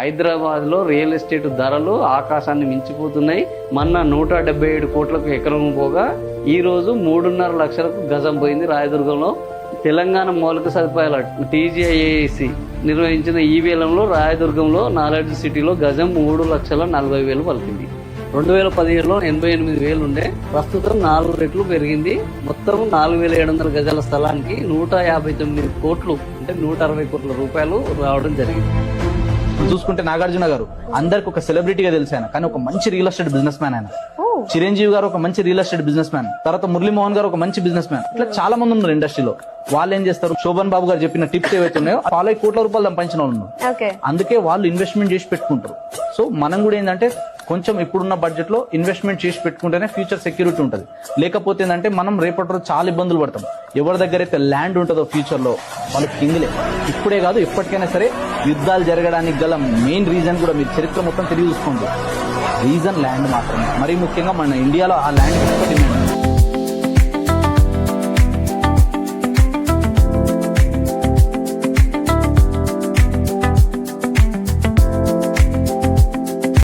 హైదరాబాద్ లో real estate ధరలు ఆకాశాన్ని మించిపోతున్నాయి. మొన్న 177 కోట్లకు ఎకరం పోగా ఈ రోజు 3.5 లక్షలకు గజం పోయింది రాయదుర్గంలో. తెలంగాణ మౌలిక సదుపాయాల TGIAC నిర్వహించిన ఈ వేలంలో రాయదుర్గంలో నాలెడ్జ్ సిటీలో గజం 3,40,000 పలికింది. 2017లో 88,000 ఉండే, ప్రస్తుతం 4 రెట్లు పెరిగింది. మొత్తం 4,700 గజాల స్థలానికి 159 కోట్లు అంటే 160 కోట్ల రూపాయలు రావడం జరిగింది. చూసుకుంటే నాగార్జున గారు అందరికి ఒక సెలబ్రిటీగా తెలిసి ఆయన, కానీ ఒక మంచి రియల్ ఎస్టేట్ బిజినెస్ మ్యాన్ ఆయన. చిరంజీవి గారు ఒక మంచి రియల్ ఎస్టేట్ బిజినెస్ మ్యాన్, తర్వాత మురళీమోహన్ గారు ఒక మంచి బిజినెస్ మ్యాన్. ఇట్లా చాలా మంది ఉన్నారు ఇండస్ట్రీలో. వాళ్ళు ఏం చేస్తారు, శోభన్ బాబు గారు చెప్పిన టిప్స్ ఏవైతే ఉన్నాయో వాళ్ళకి కోట్ల రూపాయలు సంపాదించిన వాళ్ళు ఉన్నారు. అందుకే వాళ్ళు ఇన్వెస్ట్మెంట్ చేసి పెట్టుకుంటారు. సో మనం కూడా ఏంటంటే కొంచెం ఇప్పుడున్న బడ్జెట్ లో ఇన్వెస్ట్మెంట్ చేసి పెట్టుకుంటేనే ఫ్యూచర్ సెక్యూరిటీ ఉంటుంది. లేకపోతే ఏంటంటే మనం రేపటి రోజు చాలా ఇబ్బందులు పడతాం. ఎవరి దగ్గర అయితే ల్యాండ్ ఉంటుందో ఫ్యూచర్ లో వాళ్ళకి కిందిలే. ఇప్పుడే కాదు ఎప్పటికైనా సరే యుద్ధాలు జరగడానికి గల మెయిన్ రీజన్ కూడా మీరు చరిత్ర మొత్తం తిరిగి చూసుకోండి, రీజన్ ల్యాండ్ మాత్రమే. మరీ ముఖ్యంగా మన ఇండియాలో ఆ ల్యాండ్